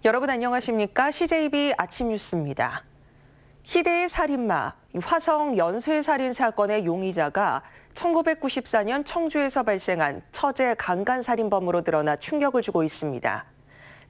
여러분 안녕하십니까? CJB 아침 뉴스입니다. 희대의 살인마, 화성 연쇄살인 사건의 용의자가 1994년 청주에서 발생한 처제 강간살인범으로 드러나 충격을 주고 있습니다.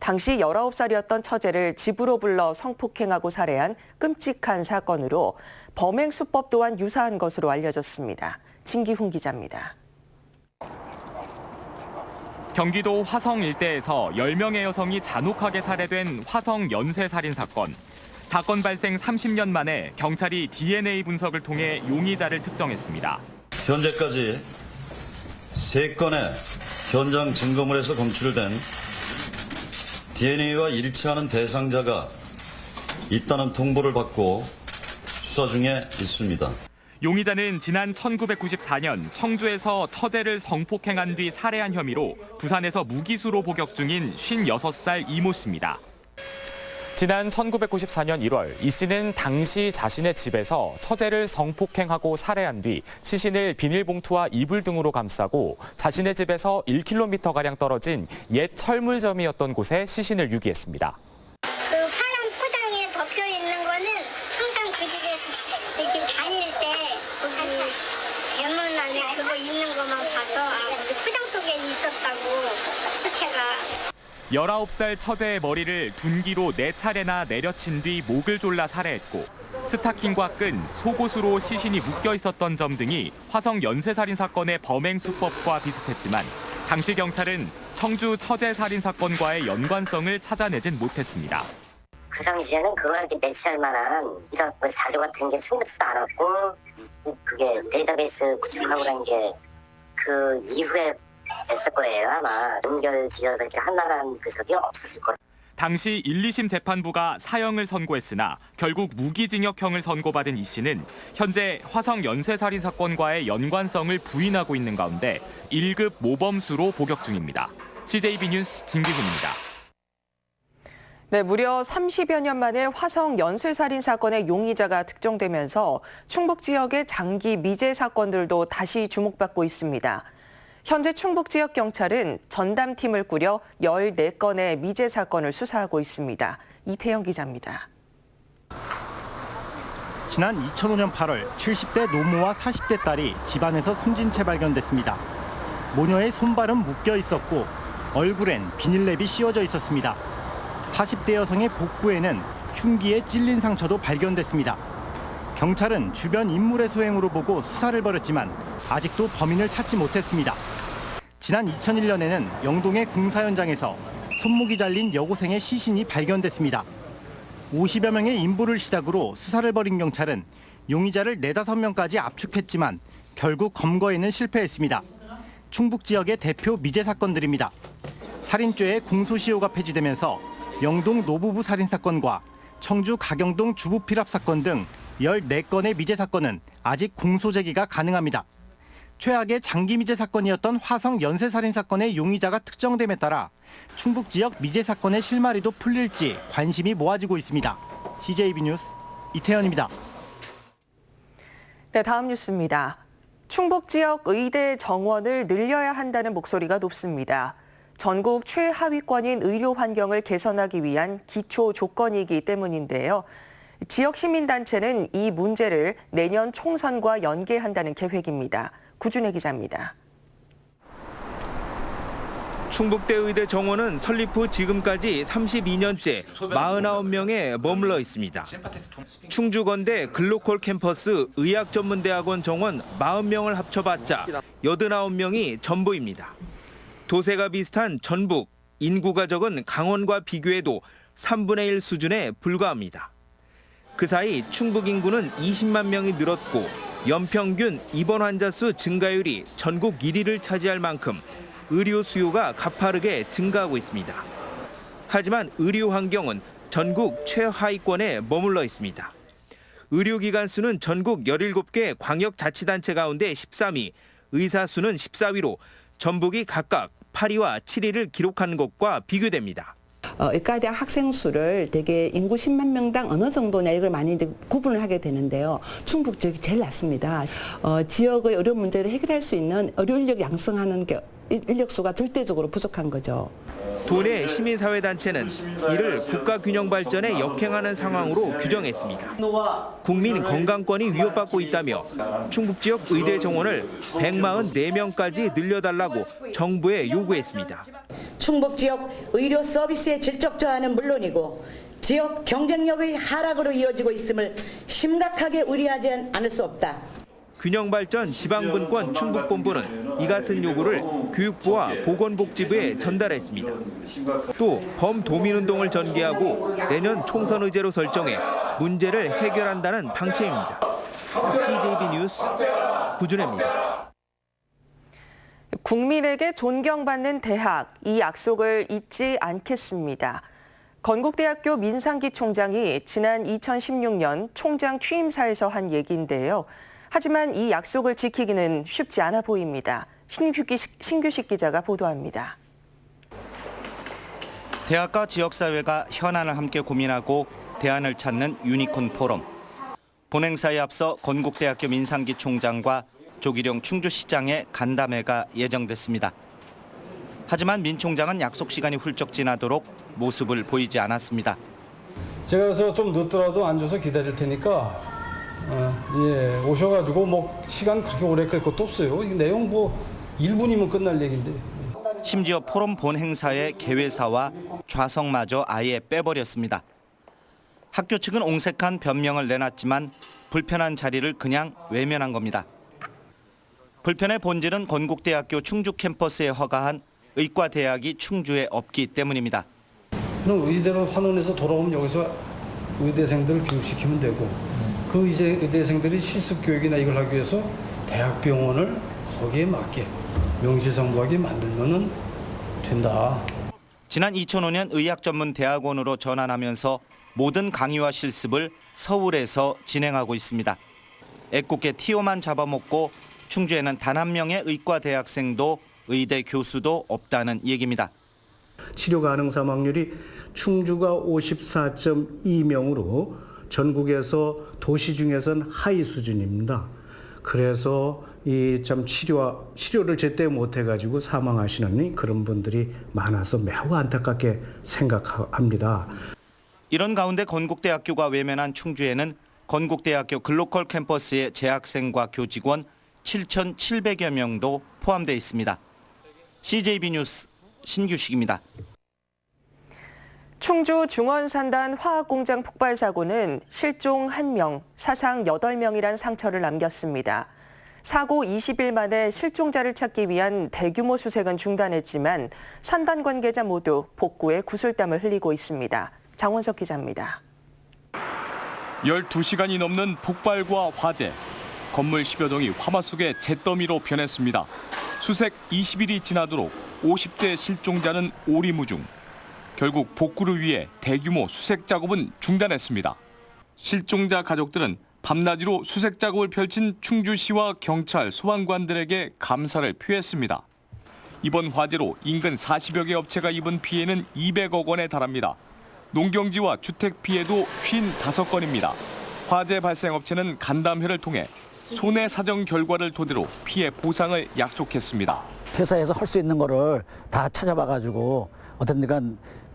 당시 19살이었던 처제를 집으로 불러 성폭행하고 살해한 끔찍한 사건으로 범행 수법 또한 유사한 것으로 알려졌습니다. 진기훈 기자입니다. 경기도 화성 일대에서 10명의 여성이 잔혹하게 살해된 화성 연쇄살인 사건. 사건 발생 30년 만에 경찰이 DNA 분석을 통해 용의자를 특정했습니다. 현재까지 3건의 현장 증거물에서 검출된 DNA와 일치하는 대상자가 있다는 통보를 받고 수사 중에 있습니다. 용의자는 지난 1994년 청주에서 처제를 성폭행한 뒤 살해한 혐의로 부산에서 무기수로 복역 중인 56살 이모 씨입니다. 지난 1994년 1월 이 씨는 당시 자신의 집에서 처제를 성폭행하고 살해한 뒤 시신을 비닐봉투와 이불 등으로 감싸고 자신의 집에서 1km가량 떨어진 옛 철물점이었던 곳에 시신을 유기했습니다. 그 파란 포장에 덮여 있는 거는 항상 그 집에 이렇게 다닐 때 거기 대문 안에 그거 있는 것만 봐서 그 포장 속에 있었다고 시체가. 19살 처제의 머리를 둔기로 4차례나 내려친 뒤 목을 졸라 살해했고 스타킹과 끈, 속옷으로 시신이 묶여 있었던 점 등이 화성 연쇄살인 사건의 범행 수법과 비슷했지만 당시 경찰은 청주 처제 살인 사건과의 연관성을 찾아내진 못했습니다. 그 당시에는 그거랑 매치할 만한 이런 자료 같은 게 충분치도 않았고 그게 데이터베이스 구축하고 난 게 그 이후에 됐을 거예요. 아마 연결지어서 이렇게 할 만한 그 적이 없었을 거예요. 당시 1, 2심 재판부가 사형을 선고했으나 결국 무기징역형을 선고받은 이 씨는 현재 화성 연쇄살인 사건과의 연관성을 부인하고 있는 가운데 1급 모범수로 복역 중입니다. CJB 뉴스 진기훈입니다. 네, 무려 30여 년 만에 화성 연쇄살인 사건의 용의자가 특정되면서 충북 지역의 장기 미제 사건들도 다시 주목받고 있습니다. 현재 충북 지역 경찰은 전담팀을 꾸려 14건의 미제 사건을 수사하고 있습니다. 이태영 기자입니다. 지난 2005년 8월 70대 노모와 40대 딸이 집안에서 숨진 채 발견됐습니다. 모녀의 손발은 묶여 있었고 얼굴엔 비닐랩이 씌워져 있었습니다. 40대 여성의 복부에는 흉기에 찔린 상처도 발견됐습니다. 경찰은 주변 인물의 소행으로 보고 수사를 벌였지만 아직도 범인을 찾지 못했습니다. 지난 2001년에는 영동의 공사 현장에서 손목이 잘린 여고생의 시신이 발견됐습니다. 50여 명의 인부를 시작으로 수사를 벌인 경찰은 용의자를 4-5명까지 압축했지만 결국 검거에는 실패했습니다. 충북 지역의 대표 미제 사건들입니다. 살인죄의 공소시효가 폐지되면서 영동 노부부 살인 사건과 청주 가경동 주부 피랍 사건 등 14건의 미제 사건은 아직 공소 제기가 가능합니다. 최악의 장기 미제 사건이었던 화성 연쇄살인 사건의 용의자가 특정됨에 따라 충북 지역 미제 사건의 실마리도 풀릴지 관심이 모아지고 있습니다. CJB 뉴스 이태현입니다. 네, 다음 뉴스입니다. 충북 지역 의대 정원을 늘려야 한다는 목소리가 높습니다. 전국 최하위권인 의료 환경을 개선하기 위한 기초 조건이기 때문인데요. 지역 시민단체는 이 문제를 내년 총선과 연계한다는 계획입니다. 구준혜 기자입니다. 충북대 의대 정원은 설립 후 지금까지 32년째 49명에 머물러 있습니다. 충주건대 글로컬 캠퍼스 의학전문대학원 정원 40명을 합쳐봤자 89명이 전부입니다. 도세가 비슷한 전북, 인구가 적은 강원과 비교해도 3분의 1 수준에 불과합니다. 그 사이 충북 인구는 20만 명이 늘었고 연평균 입원 환자 수 증가율이 전국 1위를 차지할 만큼 의료 수요가 가파르게 증가하고 있습니다. 하지만 의료 환경은 전국 최하위권에 머물러 있습니다. 의료기관 수는 전국 17개 광역자치단체 가운데 13위, 의사 수는 14위로 전북이 각각 8위와 7위를 기록하는 것과 비교됩니다. 의과대학 학생 수를 대개 인구 10만 명당 어느 정도냐 이걸 많이 이제 구분을 하게 되는데요. 충북 지역이 제일 낮습니다. 지역의 의료 문제를 해결할 수 있는 의료 인력 양성하는 게 인력수가 절대적으로 부족한 거죠. 도내 시민사회단체는 이를 국가균형 발전에 역행하는 상황으로 규정했습니다. 국민 건강권이 위협받고 있다며 충북 지역 의대 정원을 144명까지 늘려달라고 정부에 요구했습니다. 충북 지역 의료 서비스의 질적 저하는 물론이고 지역 경쟁력의 하락으로 이어지고 있음을 심각하게 우려하지 않을 수 없다. 균형발전 지방분권 충북본부는 이 같은 요구를 교육부와 보건복지부에 전달했습니다. 또 범도민운동을 전개하고 내년 총선 의제로 설정해 문제를 해결한다는 방침입니다. CJB 뉴스 구준혜입니다. 국민에게 존경받는 대학, 이 약속을 잊지 않겠습니다. 건국대학교 민상기 총장이 지난 2016년 총장 취임사에서 한 얘기인데요. 하지만 이 약속을 지키기는 쉽지 않아 보입니다. 신규식 기자가 보도합니다. 대학과 지역사회가 현안을 함께 고민하고 대안을 찾는 유니콘 포럼. 본행사에 앞서 건국대학교 민상기 총장과 조기룡 충주시장의 간담회가 예정됐습니다. 하지만 민 총장은 약속 시간이 훌쩍 지나도록 모습을 보이지 않았습니다. 제가 그래서 좀 늦더라도 앉아서 기다릴 테니까 오셔가지고 뭐 시간 그렇게 오래 끌 것도 없어요. 이 내용 뭐 1분이면 끝날 얘기인데. 심지어 포럼 본행사의 개회사와 좌석마저 아예 빼버렸습니다. 학교 측은 옹색한 변명을 내놨지만 불편한 자리를 그냥 외면한 겁니다. 불편의 본질은 건국대학교 충주 캠퍼스에 허가한 의과대학이 충주에 없기 때문입니다. 그럼 의대로 환원해서 돌아오면 여기서 의대생들 교육시키면 되고 그 이제 의대생들이 실습 교육이나 이걸 하기 위해서 대학병원을 거기에 맞게 명실상부하게 만들면은 된다. 지난 2005년 의학전문대학원으로 전환하면서 모든 강의와 실습을 서울에서 진행하고 있습니다. 애꿎게 티오만 잡아먹고 충주에는 단 한 명의 의과 대학생도 의대 교수도 없다는 얘기입니다. 치료 가능 사망률이 충주가 54.2명으로 전국에서 도시 중에선 하위 수준입니다. 그래서 이 참 치료를 제때 못 해가지고 사망하시는 그런 분들이 많아서 매우 안타깝게 생각합니다. 이런 가운데 건국대학교가 외면한 충주에는 건국대학교 글로컬 캠퍼스의 재학생과 교직원 7,700여 명도 포함되어 있습니다. CJB 뉴스 신규식입니다. 충주 중원산단 화학공장 폭발 사고는 실종 1명, 사상 8명이란 상처를 남겼습니다. 사고 20일 만에 실종자를 찾기 위한 대규모 수색은 중단했지만 산단 관계자 모두 복구에 구슬땀을 흘리고 있습니다. 장원석 기자입니다. 12시간이 넘는 폭발과 화재. 건물 10여 동이 화마 속에 잿더미로 변했습니다. 수색 20일이 지나도록 50대 실종자는 오리무중. 결국 복구를 위해 대규모 수색 작업은 중단했습니다. 실종자 가족들은 밤낮으로 수색 작업을 펼친 충주시와 경찰, 소방관들에게 감사를 표했습니다. 이번 화재로 인근 40여 개 업체가 입은 피해는 200억 원에 달합니다. 농경지와 주택 피해도 55건입니다. 화재 발생 업체는 간담회를 통해 손해 사정 결과를 토대로 피해 보상을 약속했습니다. 회사에서 할 수 있는 거를 다 찾아봐가지고 어떤 데가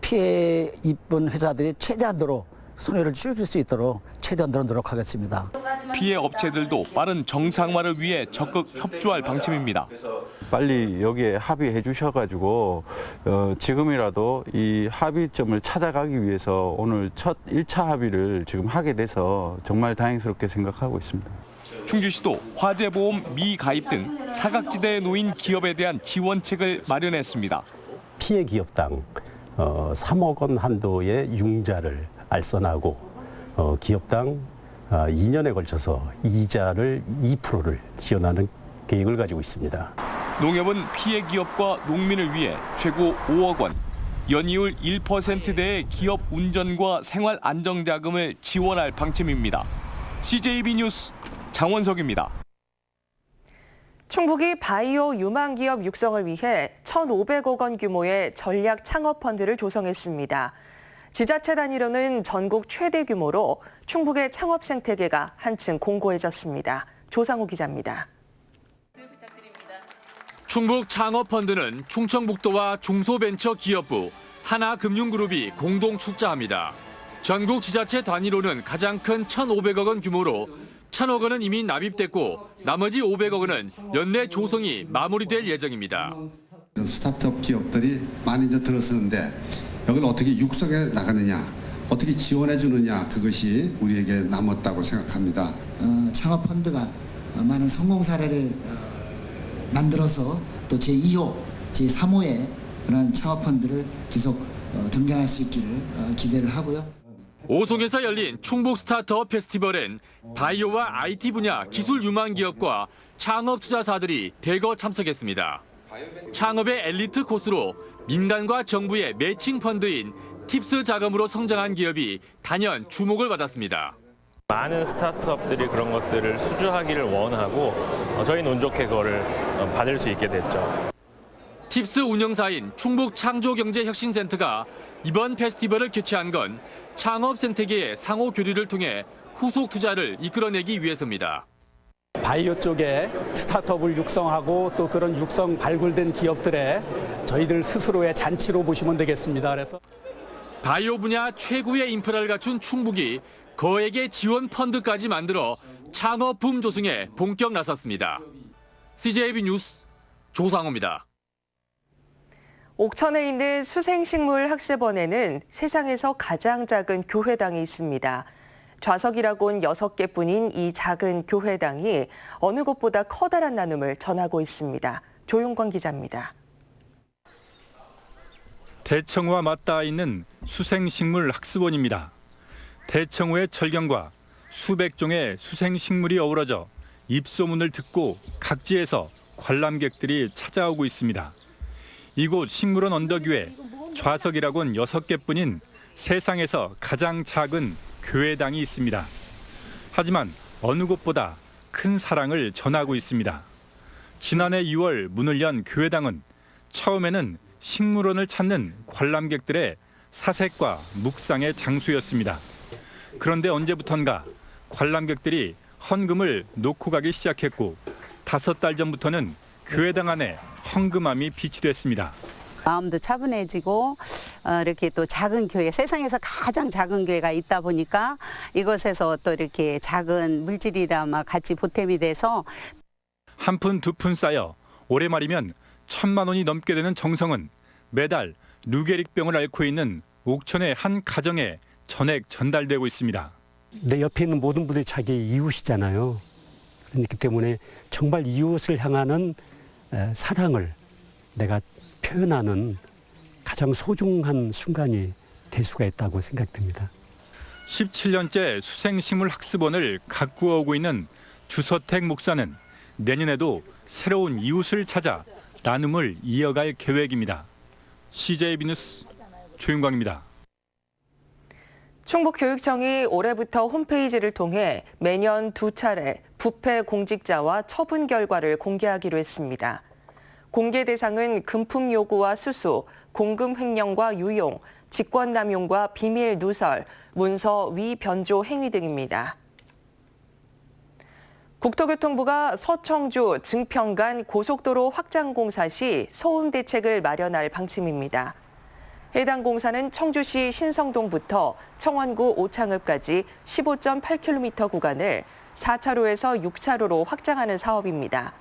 피해 입은 회사들이 최대한도로 손해를 줄일 수 있도록 최대한도로 노력하겠습니다. 피해 업체들도 빠른 정상화를 위해 적극 협조할 방침입니다. 빨리 여기에 합의해 주셔가지고 지금이라도 이 합의점을 찾아가기 위해서 오늘 첫 1차 합의를 지금 하게 돼서 정말 다행스럽게 생각하고 있습니다. 충주시도 화재보험 미가입 등 사각지대에 놓인 기업에 대한 지원책을 마련했습니다. 피해 기업당 3억 원 한도의 융자를 알선하고 기업당 2년에 걸쳐서 이자를 2%를 지원하는 계획을 가지고 있습니다. 농협은 피해 기업과 농민을 위해 최고 5억 원, 연이율 1%대의 기업 운전과 생활 안정자금을 지원할 방침입니다. CJB 뉴스 장원석입니다. 충북이 바이오 유망 기업 육성을 위해 1,500억 원 규모의 전략 창업 펀드를 조성했습니다. 지자체 단위로는 전국 최대 규모로 충북의 창업 생태계가 한층 공고해졌습니다. 조상우 기자입니다. 충북 창업펀드는 충청북도와 중소벤처기업부, 하나금융그룹이 공동 출자합니다. 전국 지자체 단위로는 가장 큰 1,500억 원 규모로 1,000억 원은 이미 납입됐고 나머지 500억 원은 연내 조성이 마무리될 예정입니다. 스타트업 기업들이 많이 이제 들어서는데 여기를 어떻게 육성해 나가느냐, 어떻게 지원해 주느냐, 그것이 우리에게 남았다고 생각합니다. 창업펀드가 많은 성공 사례를 만들어서 또 제2호, 제3호의 그런 창업펀드를 계속 등장할 수 있기를 기대를 하고요. 오송에서 열린 충북 스타트업 페스티벌엔 바이오와 IT 분야 기술 유망 기업과 창업 투자사들이 대거 참석했습니다. 창업의 엘리트 코스로 민간과 정부의 매칭 펀드인 팁스 자금으로 성장한 기업이 단연 주목을 받았습니다. 많은 스타트업들이 그런 것들을 수주하기를 원하고 저희는 운 좋게 그거를 받을 수 있게 됐죠. 팁스 운영사인 충북창조경제혁신센터가 이번 페스티벌을 개최한 건 창업 생태계의 상호 교류를 통해 후속 투자를 이끌어내기 위해서입니다. 바이오 쪽에 스타트업을 육성하고 또 그런 육성 발굴된 기업들의 저희들 스스로의 잔치로 보시면 되겠습니다. 그래서 바이오 분야 최고의 인프라를 갖춘 충북이 거액의 지원 펀드까지 만들어 창업 붐 조성에 본격 나섰습니다. CJB 뉴스 조상호입니다. 옥천에 있는 수생식물학습원에는 세상에서 가장 작은 교회당이 있습니다. 좌석이라곤 6개뿐인 이 작은 교회당이 어느 곳보다 커다란 나눔을 전하고 있습니다. 조용광 기자입니다. 대청호와 맞닿아 있는 수생식물학습원입니다. 대청호의 절경과 수백 종의 수생식물이 어우러져 입소문을 듣고 각지에서 관람객들이 찾아오고 있습니다. 이곳 식물원 언덕 위에 좌석이라곤 6개뿐인 세상에서 가장 작은 교회당이 있습니다. 하지만 어느 곳보다 큰 사랑을 전하고 있습니다. 지난해 2월 문을 연 교회당은 처음에는 식물원을 찾는 관람객들의 사색과 묵상의 장소였습니다. 그런데 언제부턴가 관람객들이 헌금을 놓고 가기 시작했고 5달 전부터는 교회당 안에 헌금함이 비치됐습니다. 마음도 차분해지고 이렇게 또 작은 교회, 세상에서 가장 작은 교회가 있다 보니까 이곳에서 또 이렇게 작은 물질이랑 같이 보탬이 돼서 한 푼, 2푼 쌓여 올해 말이면 1,000만 원이 넘게 되는 정성은 매달 루게릭병을 앓고 있는 옥천의 한 가정에 전액 전달되고 있습니다. 내 옆에 있는 모든 분들이 자기 이웃이잖아요. 그렇기 때문에 정말 이웃을 향하는 사랑을 내가 표현하는 가장 소중한 순간이 될 수가 있다고 생각됩니다. 17년째 수생식물학습원을 가꾸어 오고 있는 주서택 목사는 내년에도 새로운 이웃을 찾아 나눔을 이어갈 계획입니다. CJB 뉴스 조윤광입니다. 충북교육청이 올해부터 홈페이지를 통해 매년 2차례 부패 공직자와 처분 결과를 공개하기로 했습니다. 공개 대상은 금품 요구와 수수, 공금 횡령과 유용, 직권남용과 비밀 누설, 문서 위변조 행위 등입니다. 국토교통부가 서청주 증평간 고속도로 확장 공사 시 소음 대책을 마련할 방침입니다. 해당 공사는 청주시 신성동부터 청원구 오창읍까지 15.8km 구간을 4차로에서 6차로로 확장하는 사업입니다.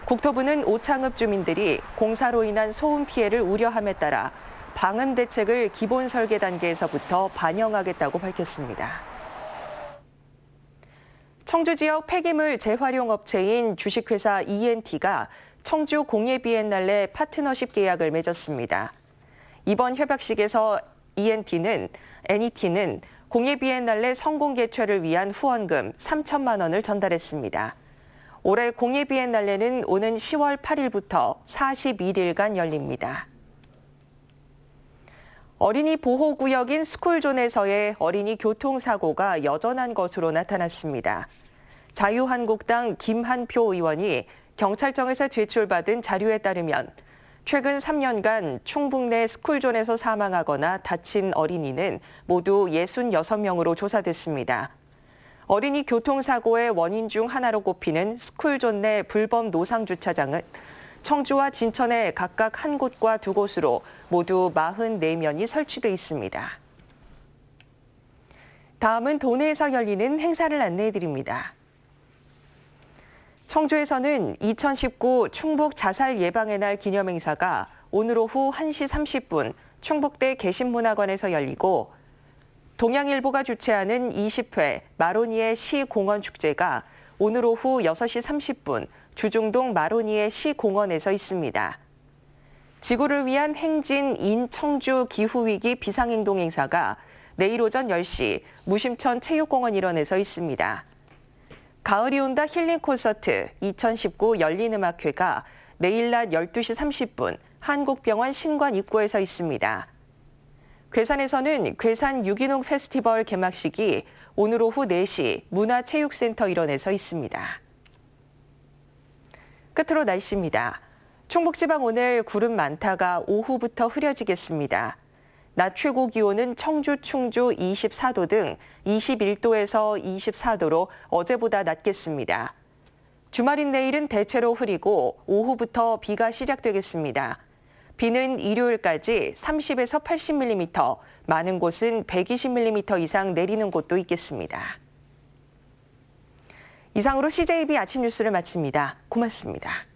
국토부는 오창읍 주민들이 공사로 인한 소음 피해를 우려함에 따라 방음 대책을 기본 설계 단계에서부터 반영하겠다고 밝혔습니다. 청주 지역 폐기물 재활용 업체인 주식회사 ENT가 청주 공예비엔날레 파트너십 계약을 맺었습니다. 이번 협약식에서 NET는 공예비엔날레 성공 개최를 위한 후원금 3천만 원을 전달했습니다. 올해 공예비엔날레는 오는 10월 8일부터 41일간 열립니다. 어린이 보호구역인 스쿨존에서의 어린이 교통사고가 여전한 것으로 나타났습니다. 자유한국당 김한표 의원이 경찰청에서 제출받은 자료에 따르면 최근 3년간 충북 내 스쿨존에서 사망하거나 다친 어린이는 모두 66명으로 조사됐습니다. 어린이 교통사고의 원인 중 하나로 꼽히는 스쿨존 내 불법 노상 주차장은 청주와 진천에 각각 한 곳과 두 곳으로 모두 44면이 설치돼 있습니다. 다음은 도내에서 열리는 행사를 안내해드립니다. 청주에서는 2019 충북 자살 예방의 날 기념행사가 오늘 오후 1시 30분 충북대 개신문화관에서 열리고 동양일보가 주최하는 20회 마로니에 시공원 축제가 오늘 오후 6시 30분 주중동 마로니에 시공원에서 있습니다. 지구를 위한 행진 인청주 기후위기 비상행동 행사가 내일 오전 10시 무심천 체육공원 일원에서 있습니다. 가을이 온다 힐링 콘서트 2019 열린음악회가 내일 낮 12시 30분 한국병원 신관 입구에서 있습니다. 괴산에서는 괴산 유기농 페스티벌 개막식이 오늘 오후 4시 문화체육센터 일원에서 있습니다. 끝으로 날씨입니다. 충북지방 오늘 구름 많다가 오후부터 흐려지겠습니다. 낮 최고 기온은 청주, 충주 24도 등 21도에서 24도로 어제보다 낮겠습니다. 주말인 내일은 대체로 흐리고 오후부터 비가 시작되겠습니다. 비는 일요일까지 30에서 80mm, 많은 곳은 120mm 이상 내리는 곳도 있겠습니다. 이상으로 CJB 아침 뉴스를 마칩니다. 고맙습니다.